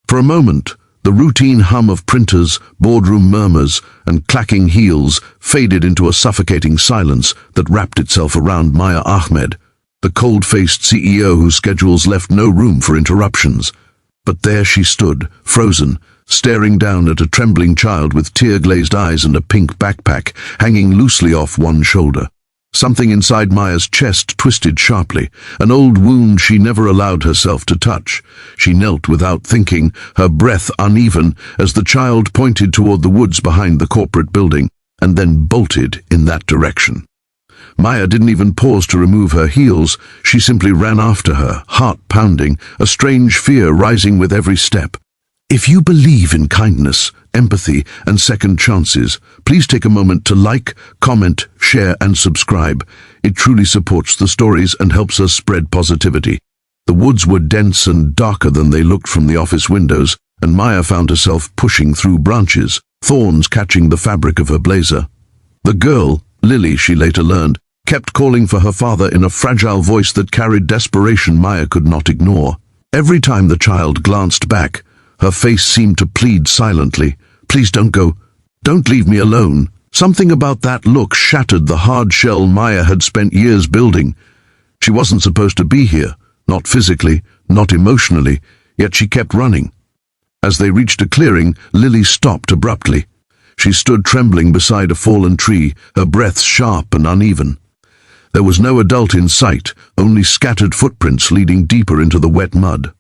For a moment, the routine hum of printers, boardroom murmurs, and clacking heels faded into a suffocating silence that wrapped itself around Maya Ahmed, the cold-faced CEO whose schedules left no room for interruptions. But there she stood, frozen, staring down at a trembling child with tear-glazed eyes and a pink backpack hanging loosely off one shoulder. Something inside Maya's chest twisted sharply, an old wound she never allowed herself to touch. She knelt without thinking, her breath uneven, as the child pointed toward the woods behind the corporate building, and then bolted in that direction. Maya didn't even pause to remove her heels. She simply ran after her, heart pounding, a strange fear rising with every step. If you believe in kindness, empathy, and second chances, please take a moment to like, comment, share, and subscribe. It truly supports the stories and helps us spread positivity. The woods were dense and darker than they looked from the office windows, and Maya found herself pushing through branches, thorns catching the fabric of her blazer. The girl, Lily, she later learned, kept calling for her father in a fragile voice that carried desperation Maya could not ignore. Every time the child glanced back, her face seemed to plead silently. Please don't go. Don't leave me alone. Something about that look shattered the hard shell Maya had spent years building. She wasn't supposed to be here, not physically, not emotionally, yet she kept running. As they reached a clearing, Lily stopped abruptly. She stood trembling beside a fallen tree, her breath sharp and uneven. There was no adult in sight, only scattered footprints leading deeper into the wet mud.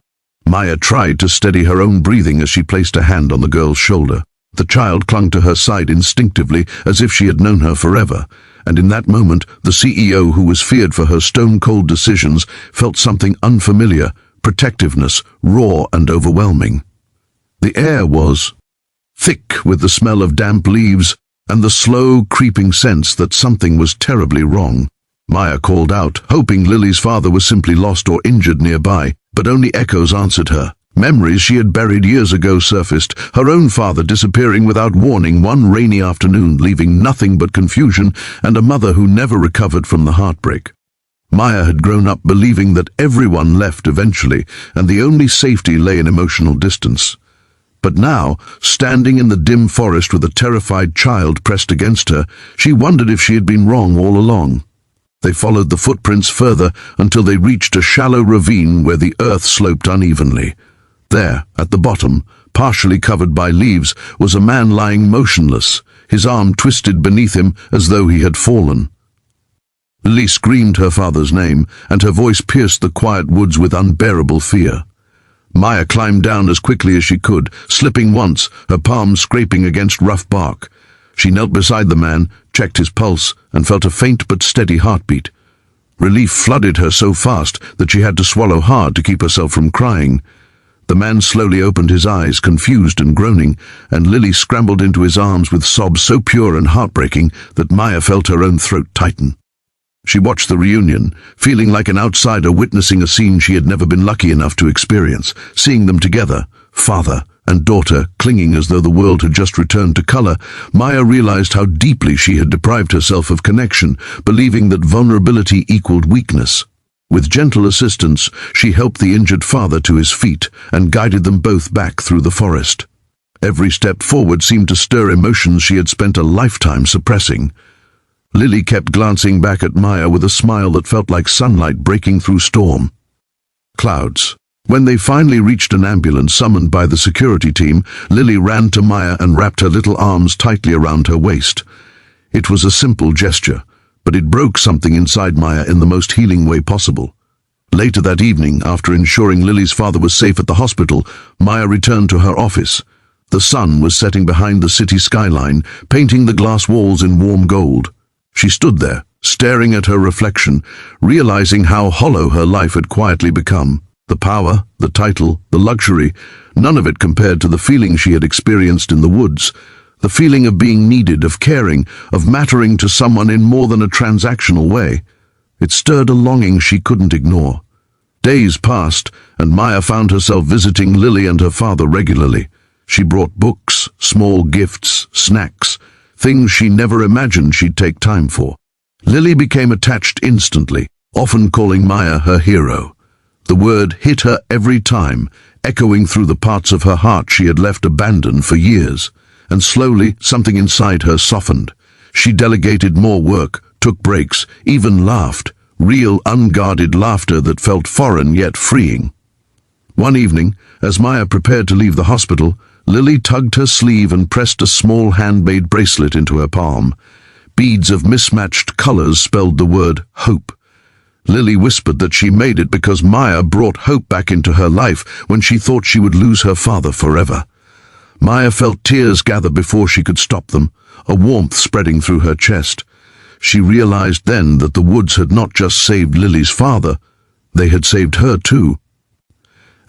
Maya tried to steady her own breathing as she placed a hand on the girl's shoulder. The child clung to her side instinctively, as if she had known her forever, and in that moment, the CEO, who was feared for her stone-cold decisions, felt something unfamiliar, protectiveness, raw and overwhelming. The air was thick with the smell of damp leaves and the slow, creeping sense that something was terribly wrong. Maya called out, hoping Lily's father was simply lost or injured nearby, but only echoes answered her. Memories she had buried years ago surfaced, her own father disappearing without warning one rainy afternoon, leaving nothing but confusion, and a mother who never recovered from the heartbreak. Maya had grown up believing that everyone left eventually, and the only safety lay in emotional distance. But now, standing in the dim forest with a terrified child pressed against her, she wondered if she had been wrong all along. They followed the footprints further until they reached a shallow ravine where the earth sloped unevenly. There, at the bottom, partially covered by leaves, was a man lying motionless, his arm twisted beneath him as though he had fallen. Lily screamed her father's name, and her voice pierced the quiet woods with unbearable fear. Maya climbed down as quickly as she could, slipping once, her palms scraping against rough bark. She knelt beside the man, checked his pulse, and felt a faint but steady heartbeat. Relief flooded her so fast that she had to swallow hard to keep herself from crying. The man slowly opened his eyes, confused and groaning, and Lily scrambled into his arms with sobs so pure and heartbreaking that Maya felt her own throat tighten. She watched the reunion, feeling like an outsider witnessing a scene she had never been lucky enough to experience, seeing them together, father and daughter clinging as though the world had just returned to color. Maya realized how deeply she had deprived herself of connection, believing that vulnerability equaled weakness. With gentle assistance, she helped the injured father to his feet and guided them both back through the forest. Every step forward seemed to stir emotions she had spent a lifetime suppressing. Lily kept glancing back at Maya with a smile that felt like sunlight breaking through storm clouds. When they finally reached an ambulance summoned by the security team, Lily ran to Maya and wrapped her little arms tightly around her waist. It was a simple gesture, but it broke something inside Maya in the most healing way possible. Later that evening, after ensuring Lily's father was safe at the hospital, Maya returned to her office. The sun was setting behind the city skyline, painting the glass walls in warm gold. She stood there, staring at her reflection, realizing how hollow her life had quietly become. The power, the title, the luxury, none of it compared to the feeling she had experienced in the woods. The feeling of being needed, of caring, of mattering to someone in more than a transactional way. It stirred a longing she couldn't ignore. Days passed, and Maya found herself visiting Lily and her father regularly. She brought books, small gifts, snacks, things she never imagined she'd take time for. Lily became attached instantly, often calling Maya her hero. The word hit her every time, echoing through the parts of her heart she had left abandoned for years. And slowly, something inside her softened. She delegated more work, took breaks, even laughed. Real, unguarded laughter that felt foreign yet freeing. One evening, as Maya prepared to leave the hospital, Lily tugged her sleeve and pressed a small handmade bracelet into her palm. Beads of mismatched colors spelled the word hope. Lily whispered that she made it because Maya brought hope back into her life when she thought she would lose her father forever. Maya felt tears gather before she could stop them, a warmth spreading through her chest. She realized then that the woods had not just saved Lily's father, they had saved her too.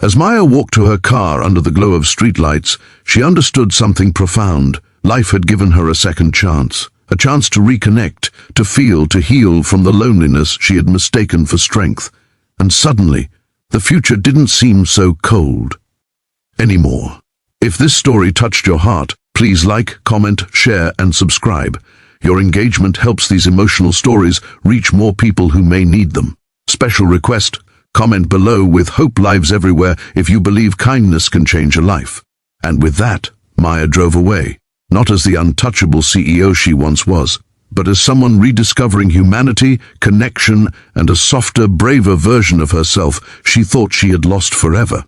As Maya walked to her car under the glow of streetlights, she understood something profound. Life had given her a second chance, a chance to reconnect, to feel, to heal from the loneliness she had mistaken for strength. And suddenly, the future didn't seem so cold anymore. If this story touched your heart, please like, comment, share, and subscribe. Your engagement helps these emotional stories reach more people who may need them. Special request, comment below with hope lives everywhere if you believe kindness can change a life. And with that, Maya drove away, not as the untouchable CEO she once was, but as someone rediscovering humanity, connection, and a softer, braver version of herself she thought she had lost forever.